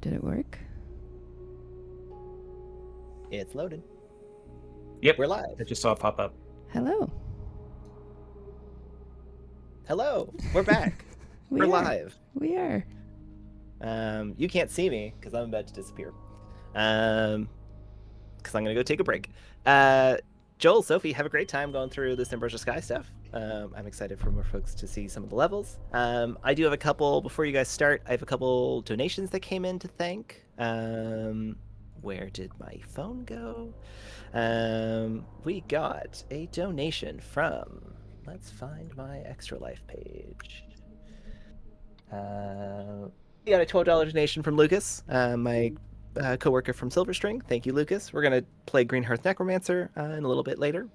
Did it work? It's loaded. Yep. We're live. I just saw it pop up. Hello. Hello. We're back. We're live. We are. You can't see me because I'm about to disappear. Because I'm gonna go take a break. Joel, Sofy, have a great time going through this Ambrosia Sky stuff. I'm excited for more folks to see some of the levels. I do have a couple, before you guys start, I have a couple donations that came in to thank. Where did my phone go? We got a donation from, let's find my Extra Life page. We got a $12 donation from Lucas, my co-worker from Silverstring. Thank you, Lucas. We're going to play Green Hearth Necromancer in a little bit later.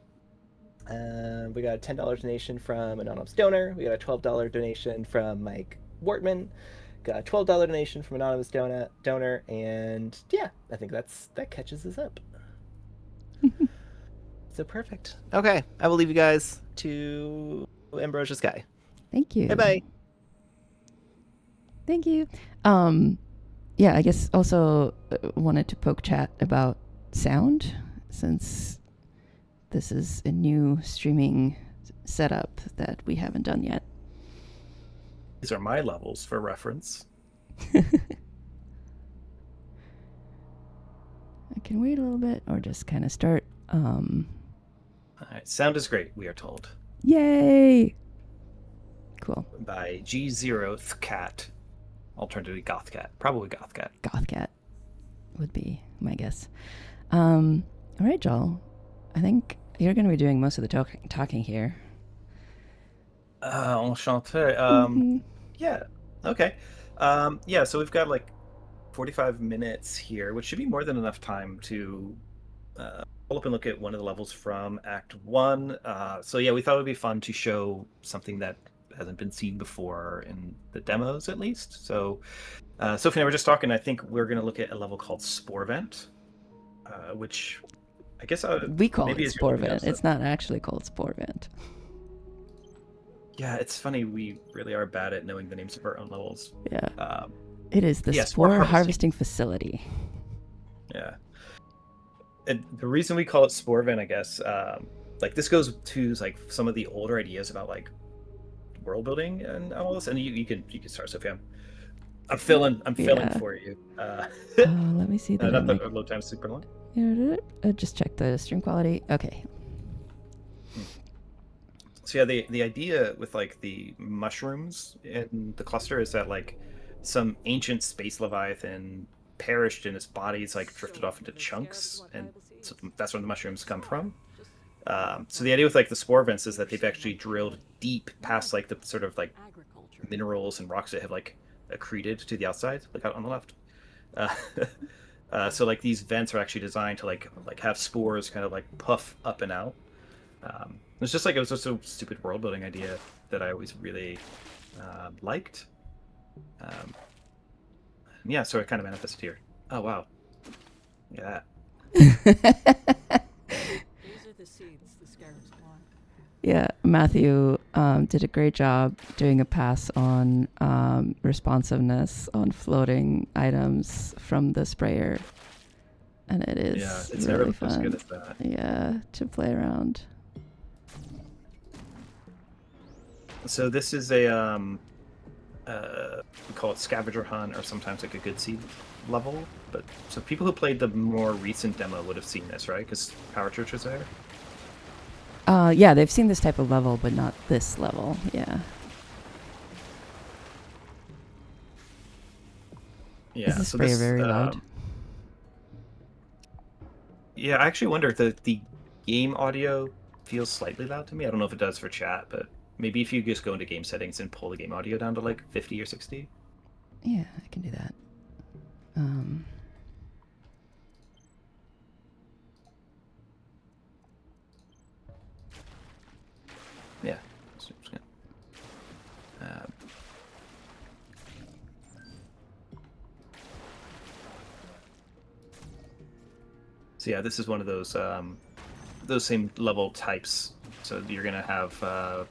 We got a $10 donation from Anonymous Donor. We got a $12 donation from Mike Wortman. Got a $12 donation from Anonymous Donor. And yeah, I think that catches us up. So perfect. Okay, I will leave you guys to Ambrosia Sky. Thank you. Bye-bye. Thank you. Yeah, I guess also wanted to poke chat about sound, since this is a new streaming setup that we haven't done yet. These are my levels for reference. I can wait a little bit or just kind of start. All right, sound is great, we are told. Yay! Cool. By G0th Cat. Alternatively Gothcat. Probably Gothcat. Gothcat would be my guess. All right, Joel. I think you're going to be doing most of the talking here. Enchanté. Yeah. Okay. Yeah, so we've got like 45 minutes here, which should be more than enough time to pull up and look at one of the levels from Act 1. So yeah, we thought it would be fun to show something that hasn't been seen before in the demos, at least. So Sofy and I were just talking. I think we're going to look at a level called Spore Vent, which I guess we call it Spore Vent. It's not actually called Spore Vent. Yeah, it's funny. We really are bad at knowing the names of our own levels. Yeah. It is the Spore Harvesting Facility. Yeah. And the reason we call it Spore Vent, I guess, like this goes to like some of the older ideas about like world building and all this. And you can start, Sophia. I'm filling for you. Let me see. Not the load time super long. Just check the stream quality. Okay. So yeah, the idea with like the mushrooms in the cluster is that like some ancient space leviathan perished in its body. It's like drifted off into chunks, and so that's where the mushrooms come from. So the idea with like the spore vents is that they've actually drilled deep past like the sort of like minerals and rocks that have like accreted to the outside, like out on the left. So like these vents are actually designed to like have spores kind of like puff up and out. It's just like it was just a stupid world building idea that I always really liked. Yeah, so it kind of manifested here. Oh wow, look at that. Yeah, Matthew did a great job doing a pass on responsiveness on floating items from the sprayer, and it is it's really never fun. as good as that. Yeah, to play around. So this is a we call it scavenger hunt, or sometimes like a good seed level. But so people who played the more recent demo would have seen this, right? Because Power Church is there. Yeah, they've seen this type of level, but not this level. Yeah. Yeah. Is the So sprayer this very loud? Yeah, I actually wonder if the game audio feels slightly loud to me. I don't know if it does for chat, but maybe if you just go into game settings and pull the game audio down to like 50 or 60. Yeah, I can do that. Yeah. So yeah, this is one of those same level types. So you're gonna have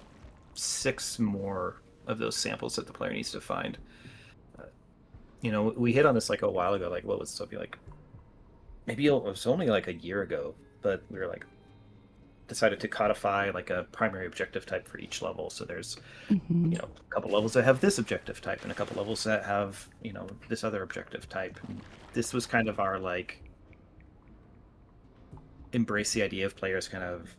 6 more of those samples that the player needs to find. we hit on this like a while ago. Like, what was Sophie like? Maybe it was only like a year ago, but we were like decided to codify like a primary objective type for each level. So there's Mm-hmm. a couple levels that have this objective type and a couple levels that have this other objective type. And this was kind of our like embrace the idea of players kind of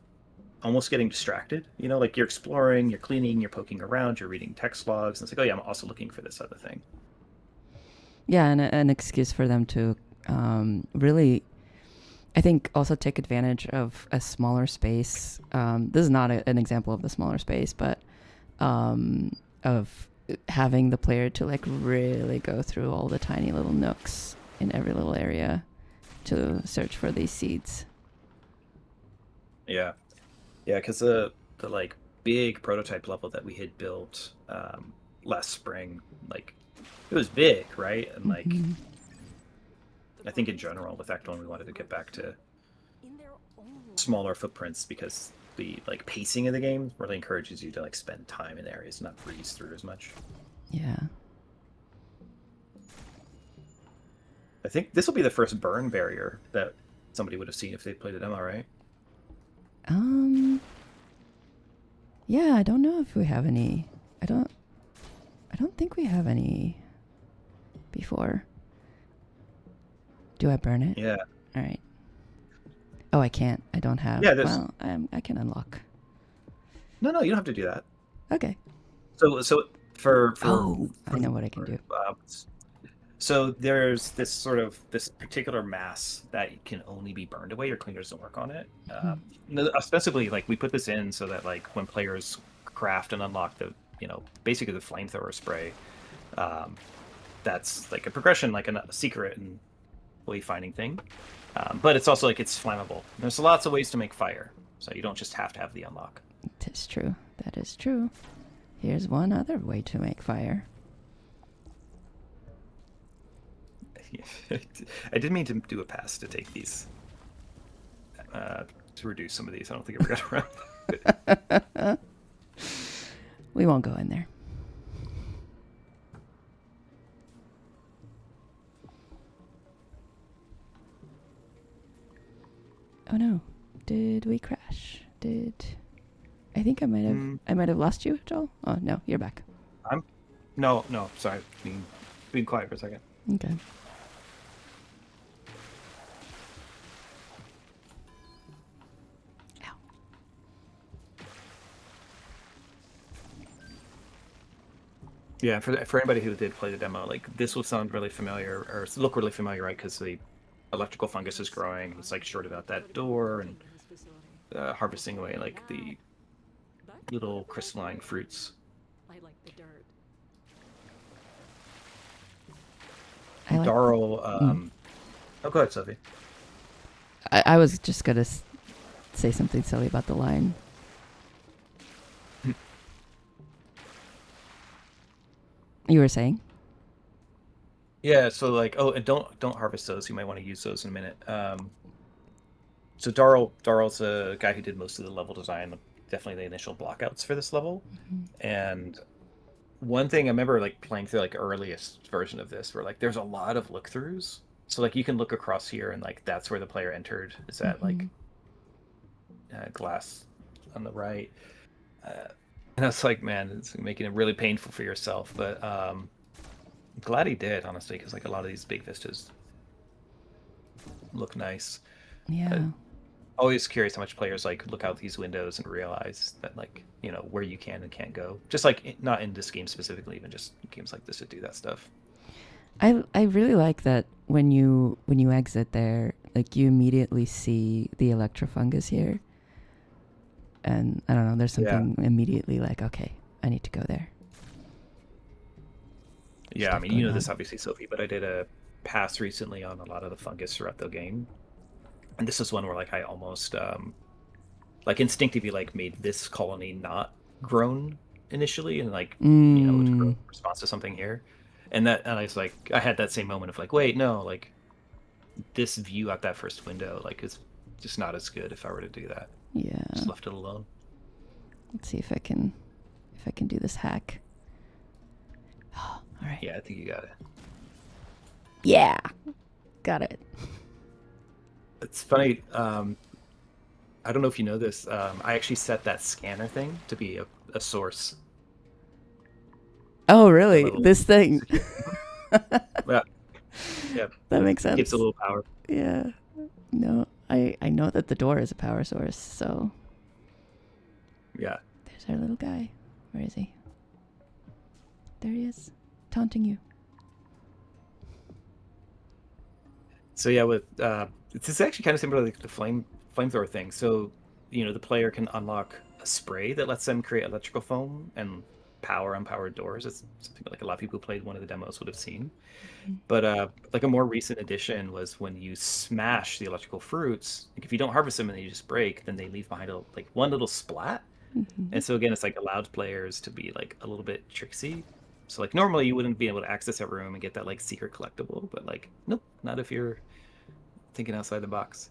almost getting distracted. Like you're exploring, you're cleaning, you're poking around, you're reading text logs, and it's like, oh yeah, I'm also looking for this other thing. Yeah, and an excuse for them to really, I think, also take advantage of a smaller space. This is not an example of the smaller space, but of having the player to like really go through all the tiny little nooks in every little area to search for these seeds. Yeah, because the like big prototype level that we had built last spring, like it was big, right? And like Mhm. I think in general with Act 1 we wanted to get back to smaller footprints because the like pacing of the game really encourages you to like spend time in areas, not breeze through as much. Yeah. I think this will be the first burn barrier that somebody would have seen if they played a demo, right? Yeah, I don't know if we have any. I don't think we have any before. Do I burn it? Yeah. All right. Oh, I can't. I don't have. Yeah, there's... Well, I can unlock. No, you don't have to do that. Okay. So for I know what I can do. So there's this particular mass that can only be burned away. Your cleaners don't work on it. Ostensibly, like we put this in so that like when players craft and unlock the basically the flamethrower spray, that's like a progression, like a secret and wayfinding thing. But it's also like it's flammable. There's lots of ways to make fire, so you don't just have to have the unlock. It is true. That is true. Here's one other way to make fire. I did mean to do a pass to take these to reduce some of these. I don't think I ever got around. We won't go in there. Oh no! Did we crash? I think I might have lost you, Joel. Oh no, you're back. No. Sorry, being quiet for a second. Okay. Yeah, for anybody who did play the demo, like this will sound really familiar or look really familiar, right? Because the electrical fungus is growing. It's like shorted out that door and harvesting away like the little crystalline fruits. Darl. Oh, go ahead, Sophie. I was just gonna say something silly about the line. You were saying? Yeah, so like, and don't harvest those. You might want to use those in a minute. So Darl's a guy who did most of the level design, definitely the initial blockouts for this level. Mm-hmm. And one thing I remember like playing through like earliest version of this, where like there's a lot of look-throughs. So like you can look across here and like that's where the player entered. Is that like glass on the right? And I was like, man, it's making it really painful for yourself. But I'm glad he did, honestly, because like a lot of these big vistas look nice. Yeah. Always curious how much players like look out these windows and realize that like where you can and can't go. Just like not in this game specifically, even just games like this to do that stuff. I really like that when you exit there, like you immediately see the electrofungus here. And I don't know, there's something immediately like, okay, I need to go there. Yeah, I mean, you know this obviously, Sophie, but I did a pass recently on a lot of the fungus throughout the game. And this is one where like I almost like instinctively like made this colony not grown initially and like it would grow in response to something here. And I was like, I had that same moment of like, wait, no, like this view out that first window like is just not as good if I were to do that. Yeah. Just left it alone. Let's see if I can do this hack. All right. Yeah, I think you got it. Yeah. Got it. It's funny. I don't know if you know this. I actually set that scanner thing to be a source. Oh, A really? little This thing. yeah, yeah. That makes Gives sense. a little power. Yeah. No, I know that the door is a power source, so Yeah. there's our little guy. Where is he? There he is, taunting you. So yeah, with it's actually kind of similar to like the flamethrower thing. So the player can unlock a spray that lets them create electrical foam and power unpowered doors. It's something that, like, a lot of people who played one of the demos would have seen. But like a more recent addition was when you smash the electrical fruits. Like if you don't harvest them and they just break, then they leave behind like one little splat. And so again, it's like allowed players to be like a little bit tricksy. So like normally you wouldn't be able to access that room and get that like secret collectible, but like nope, not if you're thinking outside the box.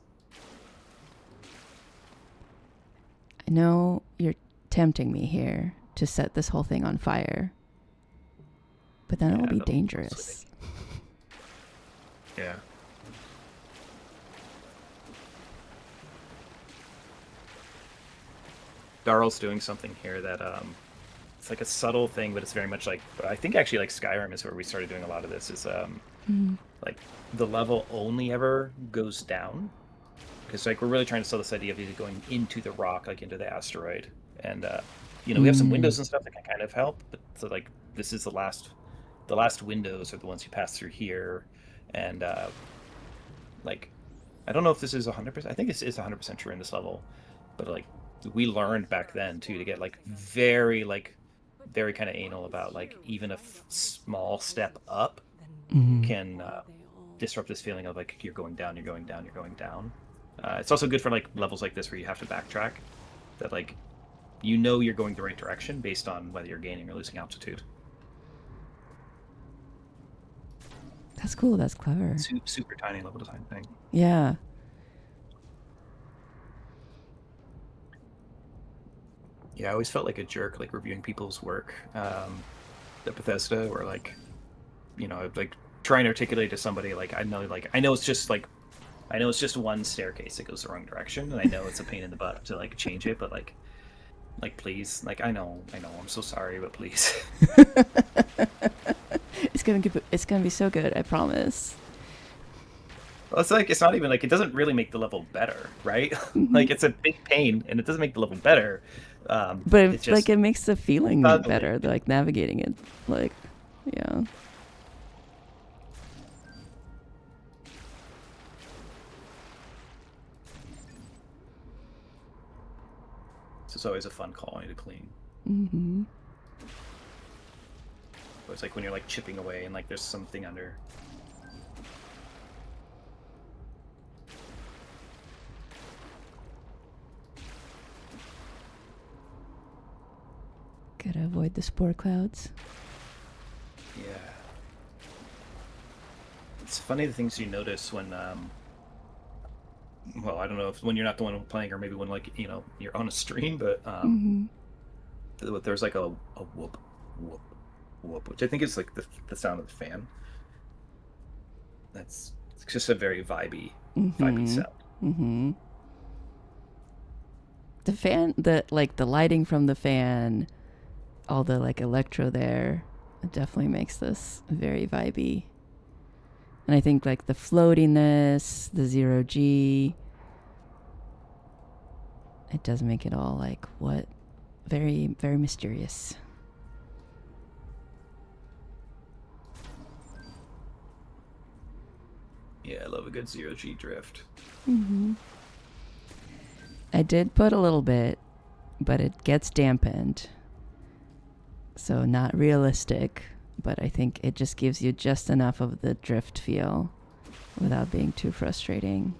I know you're tempting me here to set this whole thing on fire, but then it will be dangerous. Yeah. Darl's doing something here that it's like a subtle thing, but it's very much like, I think actually like Skyrim is where we started doing a lot of this, is like the level only ever goes down, because like we're really trying to sell this idea of either going into the rock, like into the asteroid, and we have some windows and stuff that can kind of help, but so like this is the last windows are the ones you pass through here, and like I don't know if this is 100%. I think this is 100% true in this level, but like we learned back then too to get like very kind of anal about like even a small step up can disrupt this feeling of like you're going down. It's also good for like levels like this where you have to backtrack, that like you're going the right direction based on whether you're gaining or losing altitude. That's cool. That's clever. Super tiny level design thing. Yeah. Yeah, I always felt like a jerk, like reviewing people's work at Bethesda, or like, like trying to articulate to somebody like I know it's just one staircase that goes the wrong direction, and I know it's a pain in the butt to like change it, but like please, like I know, I'm so sorry, but please. It's gonna be so good, I promise. Well, it's like it's not even like it doesn't really make the level better, right? Like it's a big pain, and it doesn't make the level better. But it's like it makes the feeling better, like navigating it, like yeah. It's always a fun colony to clean. It's like when you're like chipping away and like there's something under. Gotta avoid the spore clouds. Yeah. It's funny the things you notice when well, I don't know if when you're not the one playing, or maybe when like you're on a stream, but there's like a whoop, which I think is like the sound of the fan. It's just a very vibey sound. The fan, the lighting from the fan, all the like electro there, it definitely makes this very vibey. And I think like the floatiness, the 0G, it does make it all like very, very mysterious. Yeah, I love a good 0G drift. I did put a little bit, but it gets dampened. So not realistic, but I think it just gives you just enough of the drift feel without being too frustrating.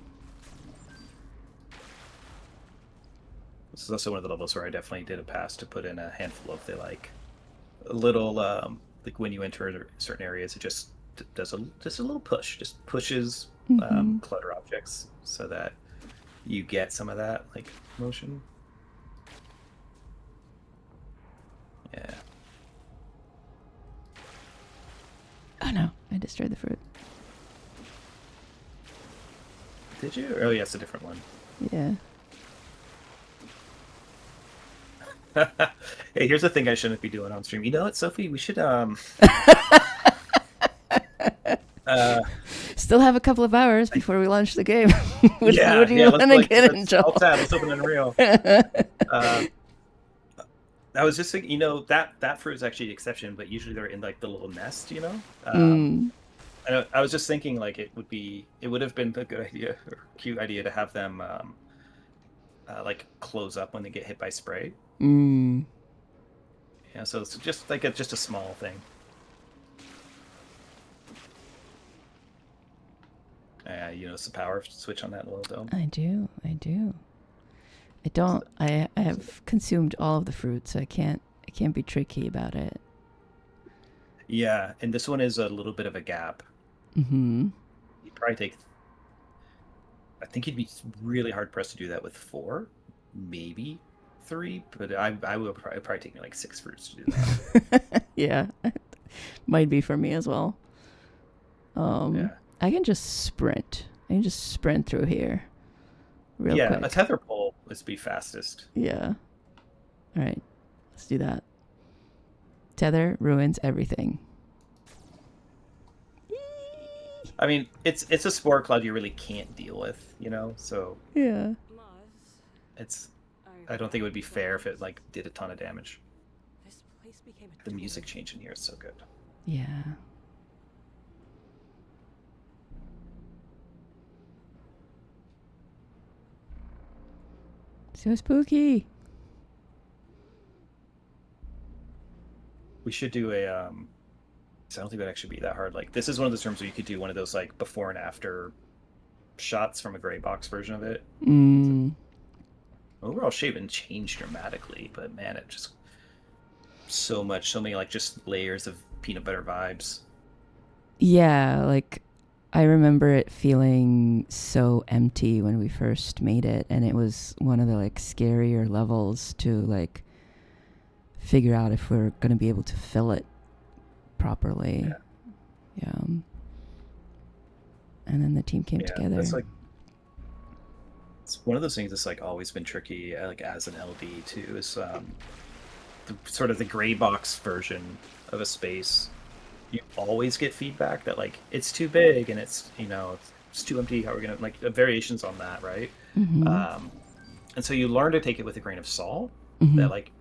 This is also one of the levels where I definitely did a pass to put in a handful of the like a little like when you enter certain areas, it just does a little push, just pushes clutter objects so that you get some of that like motion. Yeah. Oh no, I destroyed the fruit. Did you? Oh, yeah, it's a different one. Yeah. Hey, here's the thing I shouldn't be doing on stream. You know what, Sophie? We should uh Still have a couple of hours before we launch the game. What do you let's want to get in, let's Joel? alt tab, let's open Unreal. I was just thinking, that fruit is actually the exception, but usually they're in like the little nest, I was just thinking like it would have been a good idea or cute idea to have them like close up when they get hit by spray. Yeah, so it's just like just a small thing. You notice the power switch on that little dome? I do. I have consumed all of the fruit, so I can't be tricky about it. Yeah, and this one is a little bit of a gap. Mm-hmm. You'd probably I think you'd be really hard pressed to do that with 4, maybe 3, but I would probably take me like 6 fruits to do that. Yeah, might be for me as well. Yeah. I can just sprint. Through here. Real quick. A tether pole is be fastest. Yeah. All right, let's do that. Tether ruins everything. I mean, it's a spore cloud you really can't deal with, so Yeah. I don't think it would be fair if it like did a ton of damage. The music change in here is so good. Yeah. So spooky. We should do I don't think that'd actually be that hard. Like, this is one of those terms where you could do one of those like before and after shots from a gray box version of it. Overall shape and change dramatically, but man, it just so many like just layers of peanut butter vibes. Yeah, like I remember it feeling so empty when we first made it, and it was one of the like scarier levels to like figure out if we're going to be able to fill it properly. Yeah. And then the team came together. That's like, it's one of those things that's like always been tricky, like as an LD too, is sort of the gray box version of a space. You always get feedback that like it's too big and it's it's too empty. How are we gonna like variations on that, right? Mm-hmm. And so you learn to take it with a grain of salt. Mm-hmm. That like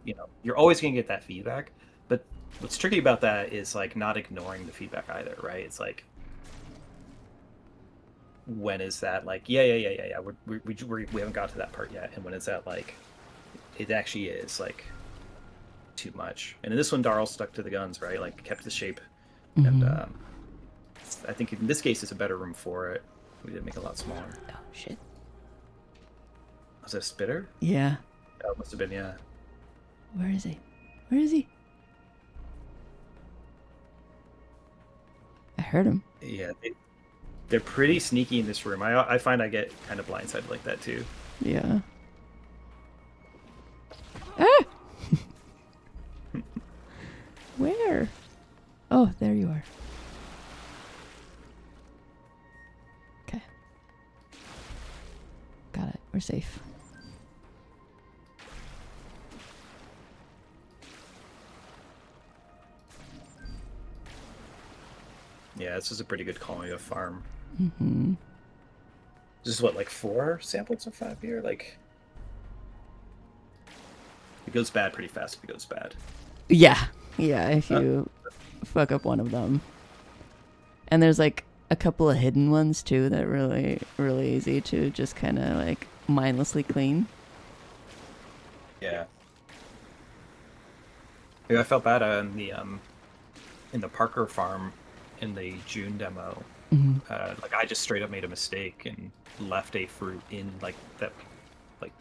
you're always gonna get that feedback, but what's tricky about that is like not ignoring the feedback either, right? It's like, when is that like we haven't got to that part yet, and when is that like it actually is like too much? And in this one, Darl stuck to the guns, right? Like kept the shape. Mm-hmm. And I think in this case it's a better room for it. We did make it a lot smaller. Oh shit. Was that a spitter? Yeah. Oh, it must have been, yeah. Where is he? I heard him. Yeah, they're pretty sneaky in this room. I find I get kind of blindsided like that too. Yeah. Ah! Where? Oh, there you are. Okay. Got it. We're safe. Yeah, this is a pretty good colony of farm. Mm-hmm. This is what, like 4 samples of 5 here? Like, it goes bad pretty fast if it goes bad. Yeah. Yeah, if you fuck up one of them. And there's like a couple of hidden ones too that are really, really easy to just kind of like mindlessly clean. Yeah. Yeah, I felt bad in the Parker farm in the June demo. Mm-hmm. Like I just straight up made a mistake and left a fruit in like that. Like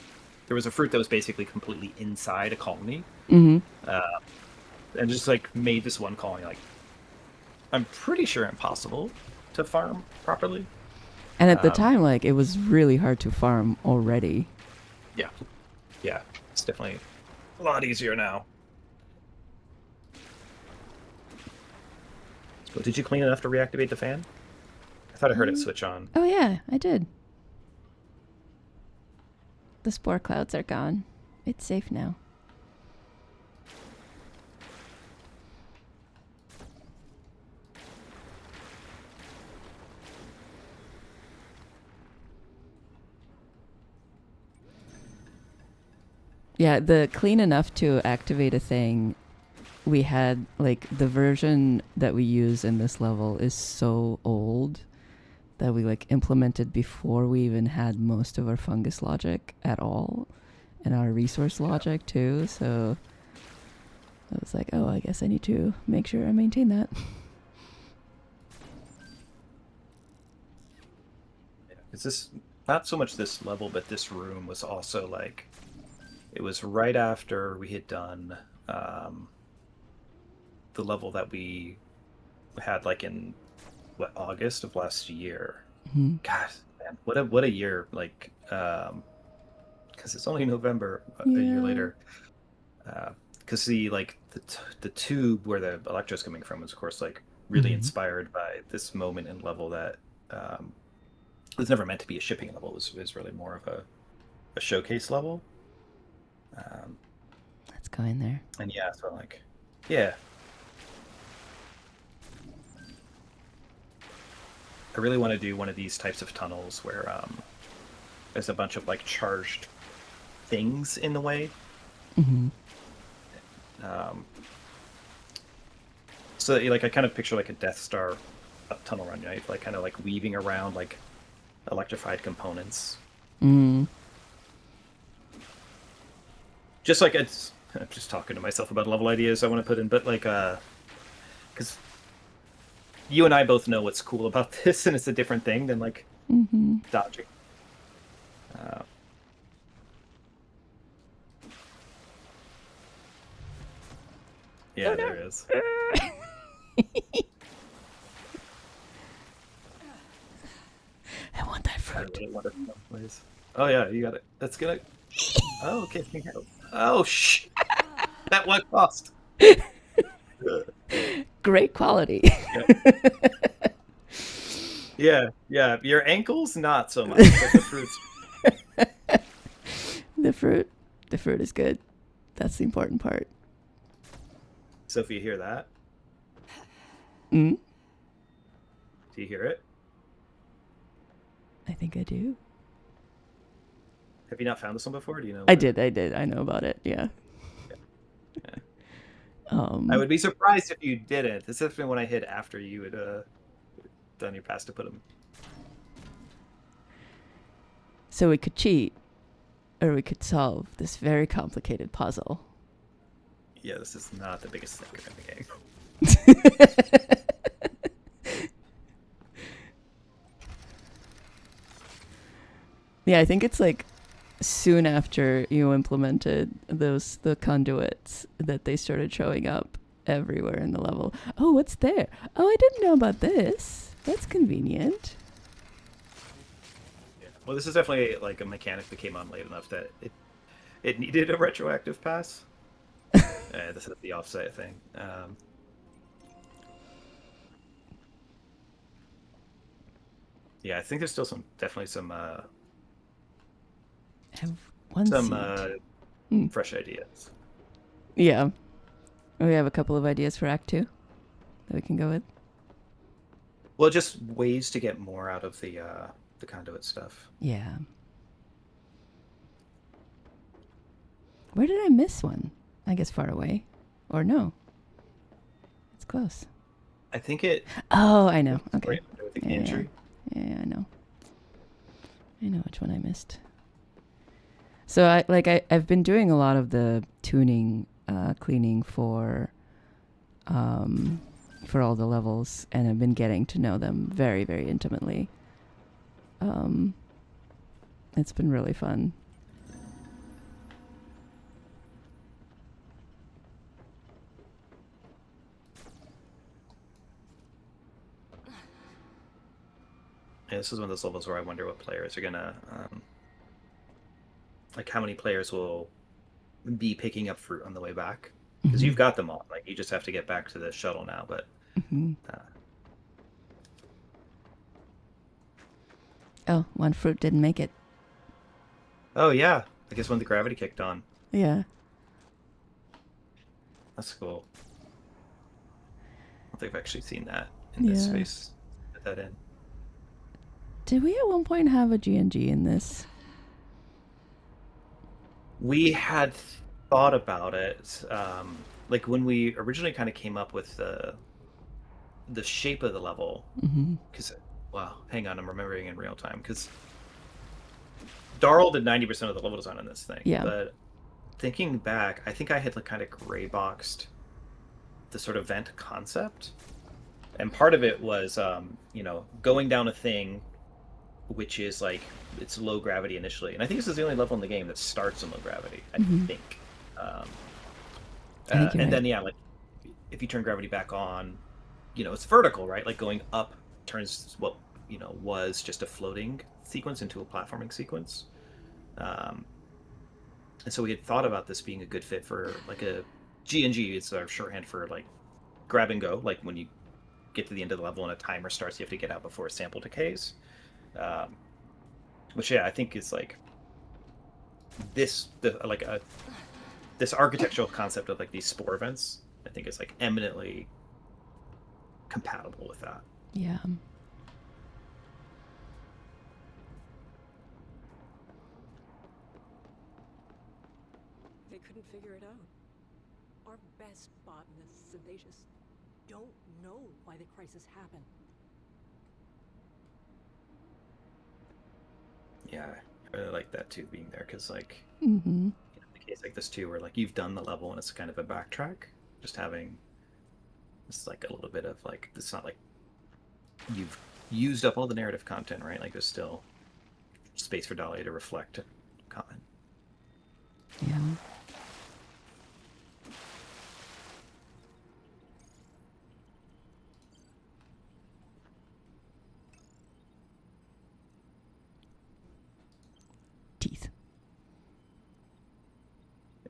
there was a fruit that was basically completely inside a colony. Mm-hmm. And just like made this one colony like I'm pretty sure impossible to farm properly. And at the time, like it was really hard to farm already. Yeah, it's definitely a lot easier now. So, did you clean enough to reactivate the fan? I thought I heard it switch on. Oh yeah, I did. The spore clouds are gone. It's safe now. Yeah, the clean enough to activate a thing, we had, like, the version that we use in this level is so old that we, like, implemented before we even had most of our fungus logic at all, and our resource logic too, so I was like, oh, I guess I need to make sure I maintain that. Is this not so much this level, but this room was also like, it was right after we had done the level that we had like in August of last year. Mm-hmm. God, man, what a year! Like, because it's only November a year later. Because the tube where the electro's coming from was, of course, like really Mm-hmm. inspired by this moment and level that was never meant to be a shipping level. It was really more of a showcase level. Let's go in there. And yeah, so like, yeah. I really want to do one of these types of tunnels where there's a bunch of like charged things in the way. Mm-hmm. So like I kind of picture like a Death Star up tunnel run, right? Like kind of like weaving around like electrified components. Mm. Just like I'm just talking to myself about level ideas I want to put in, but like because you and I both know what's cool about this, and it's a different thing than like dodging. Yeah, oh, no. There is. I want that fruit. I really want it, please. Oh yeah, you got it. That's gonna. Oh, okay. Oh shh. That what cost? Great quality. Yeah. Yeah. Your ankles, not so much, but the fruits. The fruit is good. That's the important part. Sophie, you hear that? Mm? Do you hear it? I think I do. Have you not found this one before? Do you know? I did. I know about it. Yeah. Yeah. I would be surprised if you didn't. This is definitely when I hit after you had done your pass to put them. So we could cheat, or we could solve this very complicated puzzle. Yeah, this is not the biggest thinker in the game. Yeah, I think it's like soon after you implemented the conduits that they started showing up everywhere in the level. Oh, what's there? Oh, I didn't know about this. That's convenient. Yeah. Well, this is definitely like a mechanic that came on late enough that it needed a retroactive pass. This is the offsite thing. Yeah, I think there's still definitely some fresh ideas. Yeah. We have a couple of ideas for Act 2 that we can go with. Well, just ways to get more out of the conduit stuff. Yeah. Where did I miss one? I guess far away. Or no. It's close. I think it... Oh, I know. Okay. Right with the entry. Yeah, I know. I know which one I missed. So I've been doing a lot of the tuning, cleaning for all the levels, and I've been getting to know them very, very intimately. It's been really fun. Yeah, this is one of those levels where I wonder what players are gonna like how many players will be picking up fruit on the way back, because you've got them all. Like you just have to get back to the shuttle now. But oh, one fruit didn't make it. Oh yeah, I guess when the gravity kicked on. Yeah. That's cool. I don't think I've actually seen that in this space. Put that in. Did we at one point have a GNG in this? We had thought about it, like when we originally kind of came up with the shape of the level. Because, wow, hang on, I'm remembering in real time. Because Darl did 90% of the level design on this thing. Yeah. But thinking back, I think I had like kind of gray boxed the sort of vent concept, and part of it was, going down a thing, which is like it's low gravity initially, and I think this is the only level in the game that starts in low gravity. I think. And right. then like if you turn gravity back on, it's vertical, right? Like going up turns what was just a floating sequence into a platforming sequence. And so we had thought about this being a good fit for like a GNG. It's our shorthand for like grab and go. Like when you get to the end of the level and a timer starts, you have to get out before a sample decays. Which I think is like this architectural concept of like these spore events. I think is like eminently compatible with that. Yeah. They couldn't figure it out. Our best botanists, and they just don't know why the crisis happened. Yeah, I really like that too, being there, because like Mm-hmm. in a case like this too, where like you've done the level and it's kind of a backtrack, just having it's like a little bit of like, it's not like you've used up all the narrative content, right? Like there's still space for Dahlia to reflect and comment. Yeah. Teeth.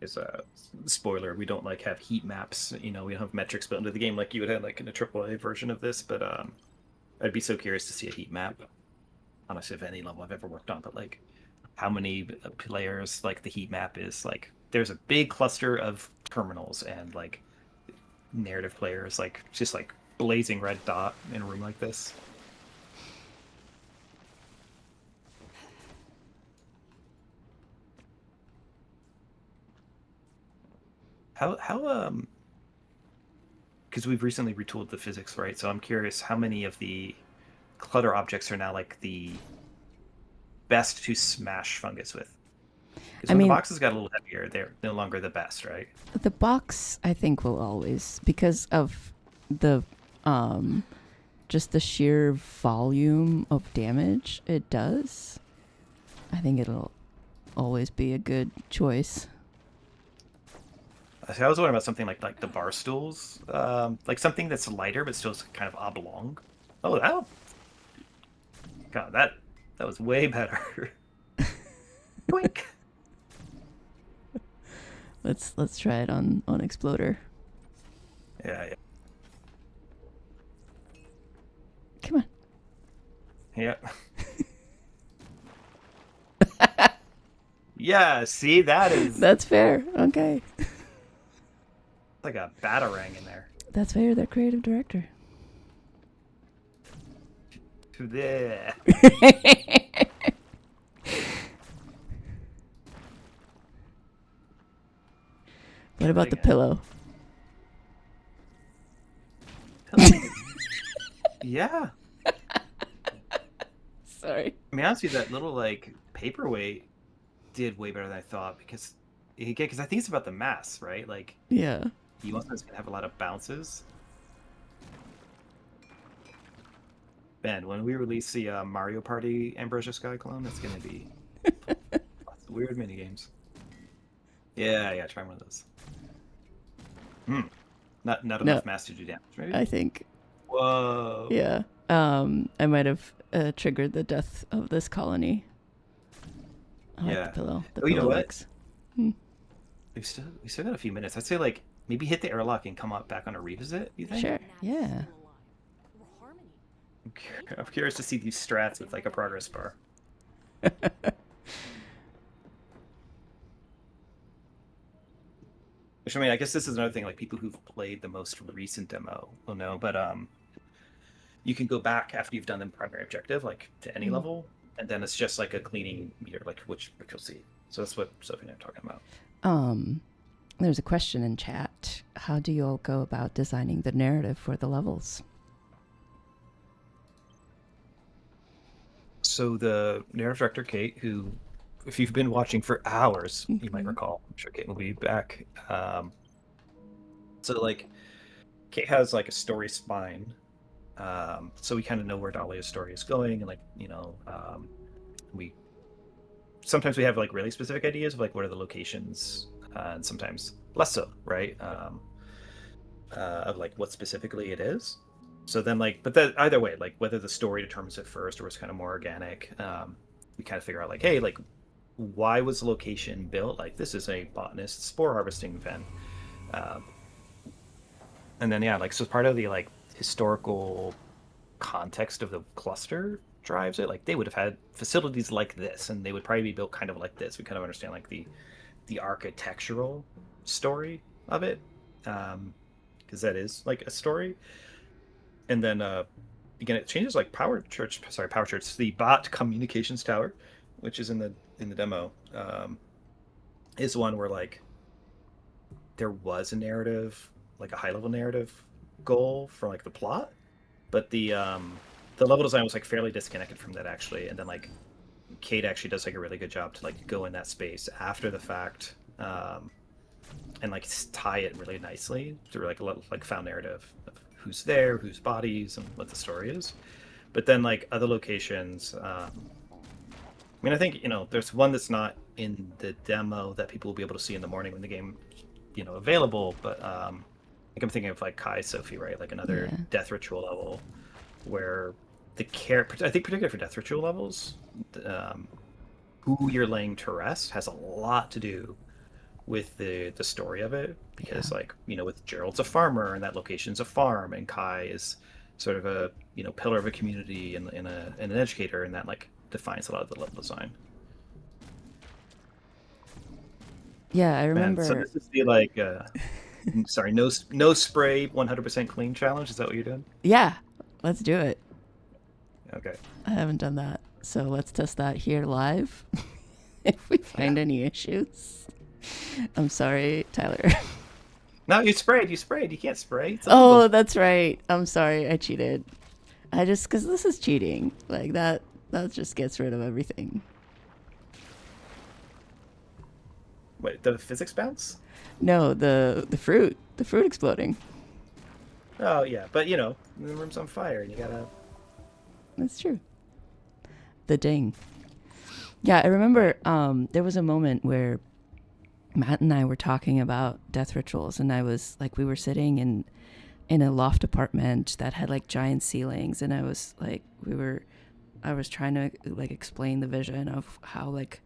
Is a spoiler, we don't like have heat maps, we don't have metrics built into the game like you would have like in a AAA version of this, but I'd be so curious to see a heat map, honestly, of any level I've ever worked on. But like how many players, like the heat map is like there's a big cluster of terminals and like narrative players, like just like blazing red dot in a room like this. How because we've recently retooled the physics, right? So I'm curious how many of the clutter objects are now like the best to smash fungus with. Because when the boxes got a little heavier, they're no longer the best, right? The box, I think, will always, because of the just the sheer volume of damage it does. I think it'll always be a good choice. I was wondering about something like the bar stools, like something that's lighter but still kind of oblong. Oh, that was way better. Boink. Let's try it on Exploder. Yeah. Come on. Yeah. Yeah, see, that's fair. Okay. Like a batarang in there. That's fair. They're creative director. To there. What about the pillow? Yeah. Sorry. I mean, honestly, that little like paperweight did way better than I thought, because I think it's about the mass, right? Like, yeah, you want this to have a lot of bounces. Ben, when we release the Mario Party Ambrosia Sky clone, that's gonna be lots of weird mini games. Yeah, try one of those. Not enough mass to do damage, maybe? I think. Whoa. Yeah. I might have triggered the death of this colony. I like the pillow. The pillow you know what? works. We still got a few minutes. I'd say like maybe hit the airlock and come up back on a revisit. You think? Sure. Yeah. I'm curious to see these strats with like a progress bar. Which I mean, I guess this is another thing. Like people who've played the most recent demo will know, but you can go back after you've done the primary objective, like to any level, and then it's just like a cleaning meter, like which you'll see. So that's what Sophie and I are talking about. There's a question in chat. How do you all go about designing the narrative for the levels? So the narrative director, Kate, who, if you've been watching for hours, you might recall. I'm sure Kate will be back. So like, Kate has like a story spine. So we kind of know where Dahlia's story is going, and like, you know, we sometimes we have like really specific ideas of like what are the locations, and sometimes less so, right? Of like what specifically it is. So then like, but that either way, like whether the story determines it first or it's kind of more organic, we kind of figure out like, hey, like why was the location built? Like this is a botanist spore harvesting pen. And then yeah, like so part of the like historical context of the cluster drives it. Like they would have had facilities like this, and they would probably be built kind of like this. We kind of understand like the architectural story of it, because that is like a story. And then again, it changes like Power Church. Sorry, Power Church. The bot communications tower, which is in the demo, is one where like there was a narrative, like a high level narrative goal for like the plot, but the level design was like fairly disconnected from that actually. And then like Kate actually does like a really good job to like go in that space after the fact, and like tie it really nicely through like a little like found narrative of who's there, whose bodies, and what the story is. But then like other locations, I mean, I think, you know, there's one that's not in the demo that people will be able to see in the morning when the game, you know, available. But like I'm thinking of like Kai Sophie, right? Like another death ritual level where the I think particularly for death ritual levels, who you're laying to rest has a lot to do with the story of it, because like, you know, with Gerald's a farmer and that location's a farm, and Kai is sort of a, you know, pillar of a community and an educator, and that like defines a lot of the level design. Yeah, I remember. And so this is the like sorry, no spray 100% clean challenge. Is that what you're doing? Yeah, let's do it. Okay. I haven't done that, so let's test that here live. If we find any issues. I'm sorry, Tyler. No, you sprayed. You can't spray. Oh, that's right. I'm sorry. I cheated. Because this is cheating. Like that just gets rid of everything. Wait, the physics bounce? No, the fruit. The fruit exploding. Oh, yeah. But, you know, the room's on fire and you gotta... That's true. The ding. Yeah, I remember there was a moment where Matt and I were talking about death rituals, and I was like, we were sitting in a loft apartment that had like giant ceilings, and I was like, I was trying to like explain the vision of how like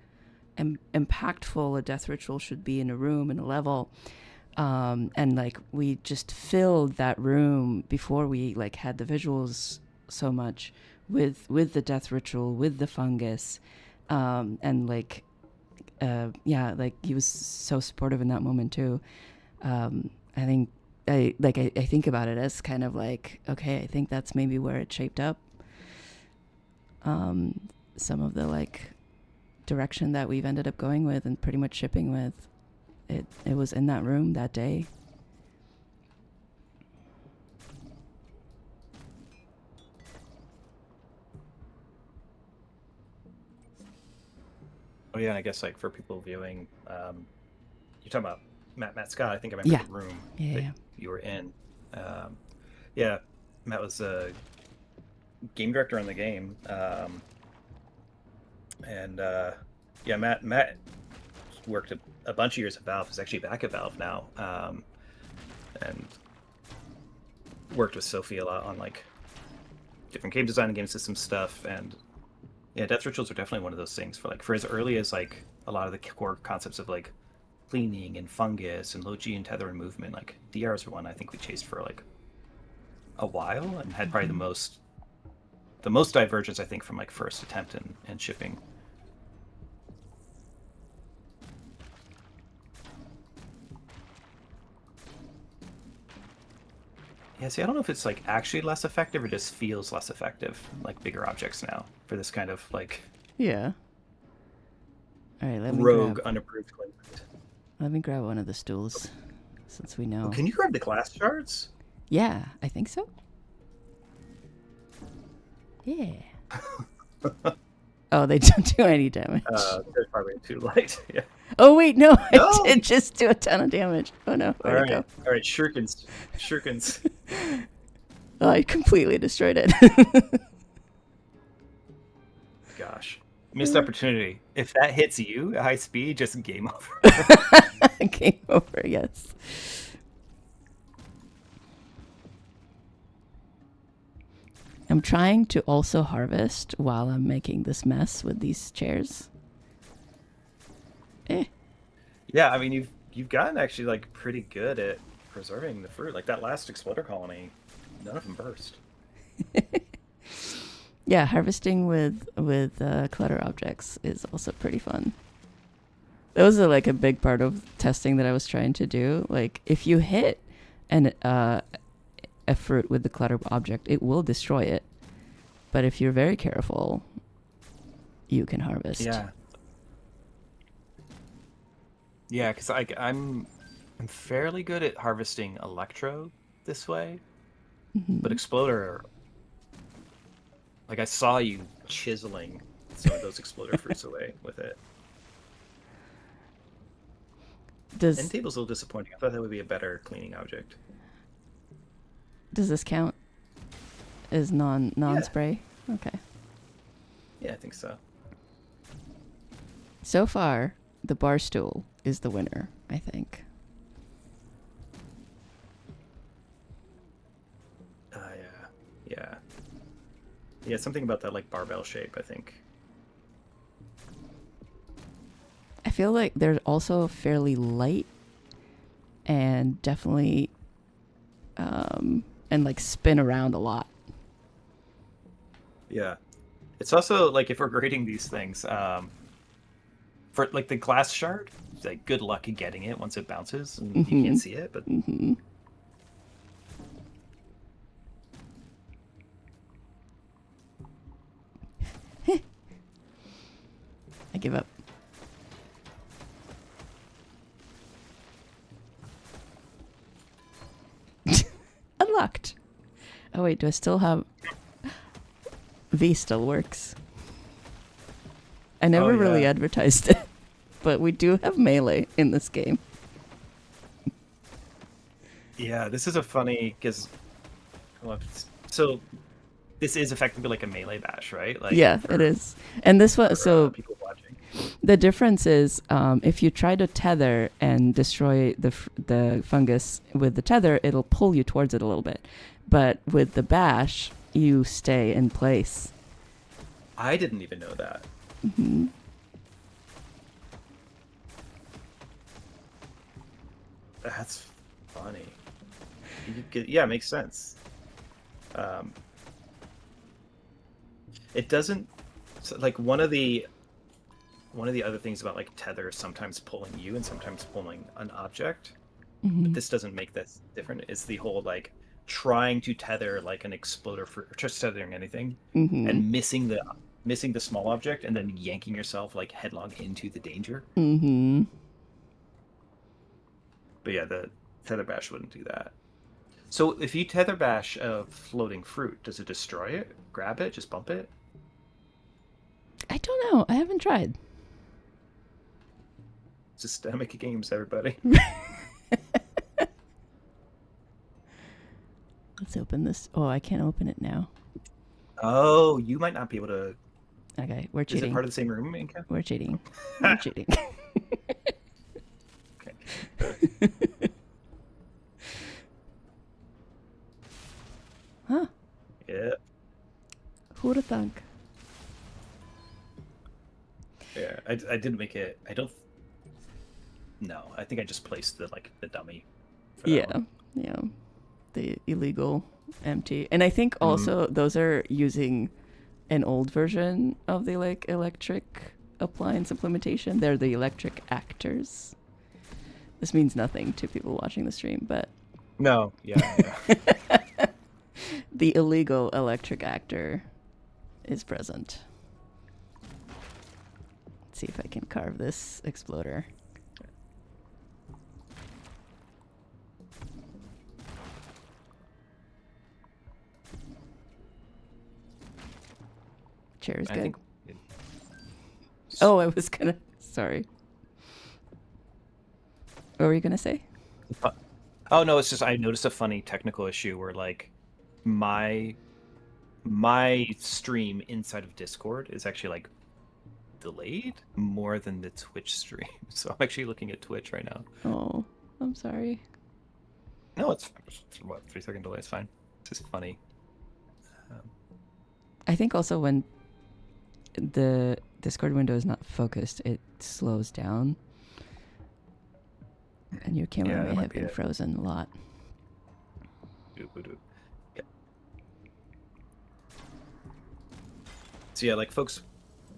impactful a death ritual should be in a room, in a level, and like we just filled that room before we like had the visuals so much with the death ritual, with the fungus, and like like he was so supportive in that moment too. I think I think about it as kind of like, okay, I think that's maybe where it shaped up some of the like direction that we've ended up going with and pretty much shipping with. It was in that room that day. Oh yeah, and I guess like for people viewing, you're talking about Matt Scott. I think I remember the room that you were in. Yeah, Matt was a game director on the game, and yeah, Matt worked a bunch of years at Valve. He's actually back at Valve now, and worked with Sophie a lot on like different game design and game system stuff. And yeah, death rituals are definitely one of those things for as early as like a lot of the core concepts of like cleaning and fungus and low G and tether and movement. Like DRs are one I think we chased for like a while and had probably the most divergence I think from like first attempt and shipping. Yeah, see, I don't know if it's like actually less effective or just feels less effective, like bigger objects now for this kind of like Yeah. All right, rogue unapproved placement. let me grab one of the stools, since we know. Oh, can you grab the glass shards? Yeah, I think so. Yeah. Oh, they don't do any damage. They're probably too light. Yeah. Oh wait, no, No! I did just do a ton of damage. Oh no, where'd it go? All right, shurikens. Oh, I completely destroyed it. Gosh, missed opportunity. If that hits you at high speed, just game over. Game over, yes. I'm trying to also harvest while I'm making this mess with these chairs. Yeah, I mean you've gotten actually like pretty good at preserving the fruit. Like that last exploder colony, none of them burst. Yeah, harvesting with clutter objects is also pretty fun. That was like a big part of testing that I was trying to do. Like if you hit a fruit with the clutter object, it will destroy it. But if you're very careful, you can harvest. Yeah. Yeah, because I'm fairly good at harvesting electro this way, but exploder, like I saw you chiseling some of those exploder fruits away with it. End table's a little disappointing. I thought that would be a better cleaning object. Does this count as non-spray? Yeah. Okay. Yeah, I think so. So far, the bar stool is the winner, I think. Yeah, something about that like barbell shape, I think. I feel like they're also fairly light and definitely and like spin around a lot. Yeah. It's also like if we're grading these things, for like the glass shard, it's like good luck in getting it once it bounces and you can't see it, but I give up. Unlocked. Oh wait, do I still have... V still works. I never really advertised it, but we do have melee in this game. yeah, this is a funny because so this is effectively like a melee bash, right? Like Yeah, it is. And this one, so people watching. the difference is if you try to tether and destroy the fungus with the tether, it'll pull you towards it a little bit. But with the bash, you stay in place. I didn't even know that. Mm-hmm. That's funny. Yeah, it makes sense. It doesn't like one of the other things about like tether is sometimes pulling you and sometimes pulling an object. But this doesn't make this different. It's the whole like trying to tether like an exploder for just tethering anything and missing the small object and then yanking yourself like headlong into the danger. But yeah, the tether bash wouldn't do that. So if you tether bash a floating fruit, does it destroy it? Grab it? Just bump it? I don't know. I haven't tried. Systemic games, everybody. Let's open this. Oh, I can't open it now. Oh, you might not be able to. Okay, we're Is cheating. it part of the same room, Inka? We're cheating. We're cheating. Okay. Huh? Yeah. Who'da thunk? Yeah, I didn't make it. I don't. No, I think I just placed the dummy. For that one. Yeah. The illegal empty. And I think also those are using an old version of the like electric appliance implementation. They're the electric actors. This means nothing to people watching the stream, but No. Yeah. the illegal electric actor is present. Let's see if I can carve this exploder. Chair is I good. think. Oh, I was gonna. Sorry. What were you gonna say? Oh no, it's just I noticed a funny technical issue where like my stream inside of Discord is actually like delayed more than the Twitch stream. So I'm actually looking at Twitch right now. Oh, I'm sorry. No, it's what 3-second delay. It's fine. It's just funny. I think also when the Discord window is not focused, it slows down. And your camera Yeah, that may might have be been it. frozen a lot. Yeah. So yeah, like folks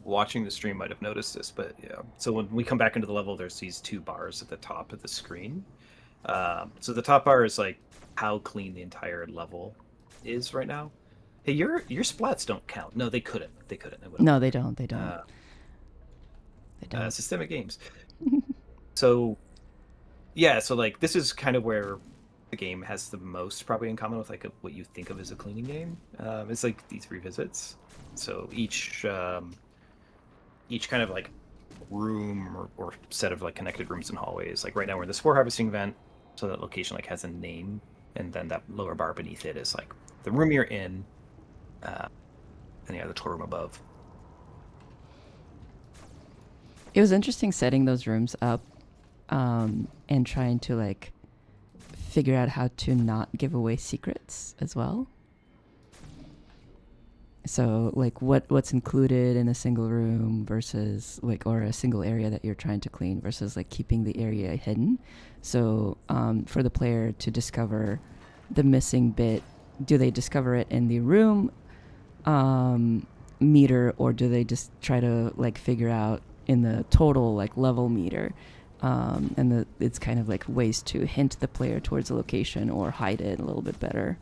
watching the stream might have noticed this, but yeah. So when we come back into the level, there's these two bars at the top of the screen. So the top bar is like how clean the entire level is right now. Hey, your splats don't count. No, they couldn't. They couldn't. It would've- No, they don't. They don't. They don't. Systemic games. So yeah, so like this is kind of where the game has the most probably in common with like what you think of as a cleaning game. It's like these revisits. So each kind of like room or set of like connected rooms and hallways. Like right now we're in the spore harvesting vent, so that location like has a name, and then that lower bar beneath it is like the room you're in, and yeah, the tour room above. It was interesting setting those rooms up and trying to like figure out how to not give away secrets as well. So like what's included in a single room versus like, or a single area that you're trying to clean versus like keeping the area hidden. So for the player to discover the missing bit, do they discover it in the room meter, or do they just try to like figure out in the total like level meter? And it's kind of like ways to hint the player towards a location or hide it a little bit better.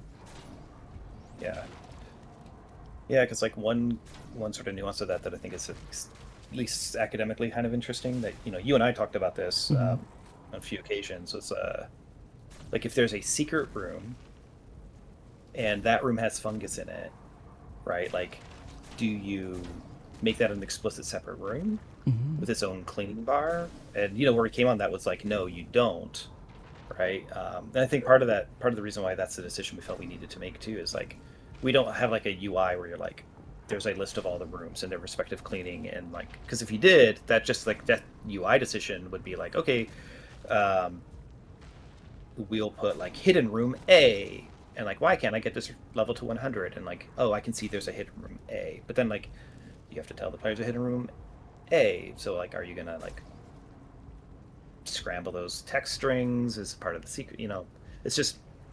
Yeah, because like one sort of nuance of that I think is at least academically kind of interesting that you and I talked about this on a few occasions. Was like if there's a secret room and that room has fungus in it, right? Like, do you make that an explicit separate room with its own cleaning bar? And where we came on that was like, no, you don't, right? And I think part of the reason why that's the decision we felt we needed to make too is like, we don't have like a UI where you're like, there's a list of all the rooms and their respective cleaning, and like, because if you did that, just like that UI decision would be like, okay, we'll put like hidden room A, and like, why can't I get this level to 100? And like, oh, I can see there's a hidden room A, but then like, you have to tell the players a hidden room A. So like, are you gonna like scramble those text strings as part of the secret?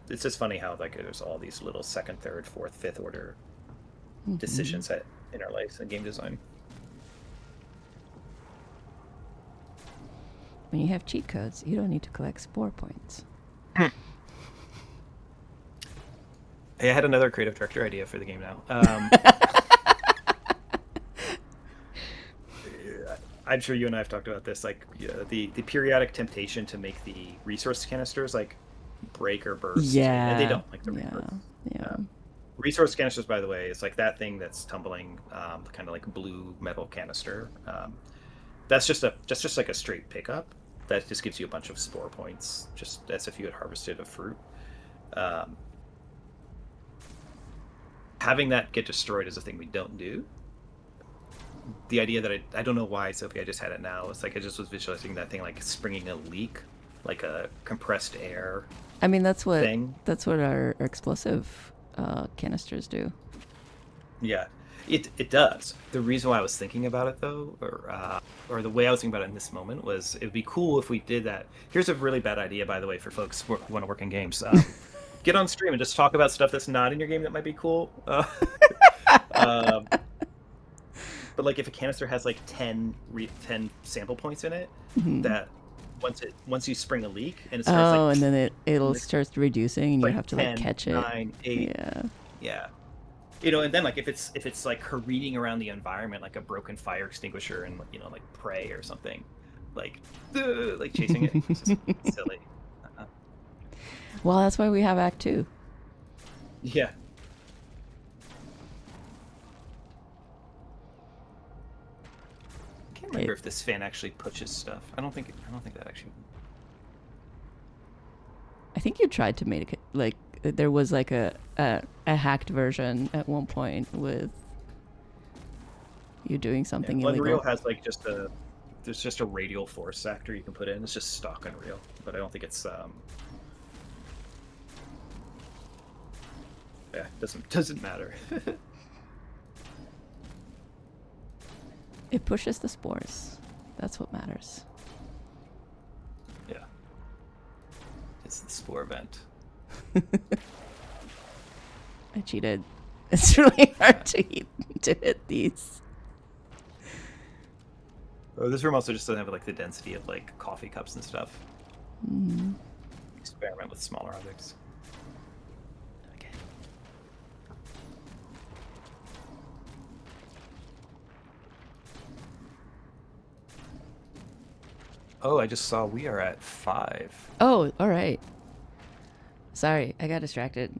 It's just funny how like there's all these little second, third, fourth, fifth order decisions that interlace in game design. When you have cheat codes, you don't need to collect spore points. Hey, I had another creative director idea for the game now. I'm sure you and I have talked about this, like the periodic temptation to make the resource canisters like break or burst. Yeah. And they don't like the resource. Yeah. Resource canisters, by the way, is like that thing that's tumbling, kind of like blue metal canister. That's just like a straight pickup that just gives you a bunch of spore points, just as if you had harvested a fruit. Having that get destroyed is a thing we don't do. The idea that I don't know why, Sophie, I just had it now. It's like I just was visualizing that thing like springing a leak, like a compressed air. I mean, that's what our explosive canisters do. Yeah, it does. The reason why I was thinking about it though, or the way I was thinking about it in this moment was, it would be cool if we did that. Here's a really bad idea, by the way, for folks who want to work in games. Get on stream and just talk about stuff that's not in your game that might be cool. But like if a canister has like 10 sample points in it, that once you spring a leak and it starts and then it'll start reducing and you have to like catch it. 9, 8. Yeah. You know, and then like if it's like careening around the environment like a broken fire extinguisher and like prey or something, like chasing it, it's just silly. Uh-uh. Well, that's why we have Act 2. Yeah. I can't remember if this fan actually pushes stuff. I don't think that actually. I think you tried to make it like there was like a hacked version at one point with you doing something illegal. Unreal has like there's just a radial force actor you can put in. It's just stock Unreal, but I don't think it's yeah, doesn't matter. It pushes the spores. That's what matters. Yeah. It's the spore event. I cheated. It's really hard to hit these. Oh, this room also just doesn't have like the density of like coffee cups and stuff. Mm. Experiment with smaller objects. Okay. Oh, I just saw we are at 5. Oh, all right. Sorry, I got distracted.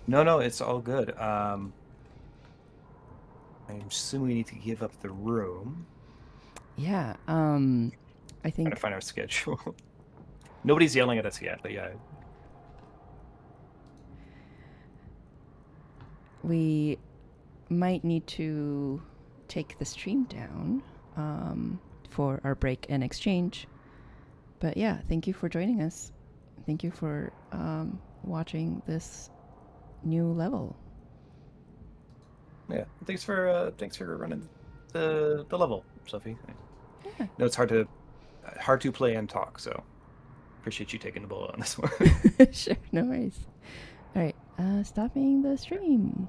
No, it's all good. I assume we need to give up the room. Yeah. I Trying think to find our schedule. Nobody's yelling at us yet, but yeah. we might need to take the stream down for our break and exchange. But yeah, thank you for joining us. Thank you for watching this new level. Yeah. Thanks for running the level, Sophie. Yeah. No, it's hard to play and talk, so appreciate you taking the bullet on this one. Sure, no worries. All right, stopping the stream.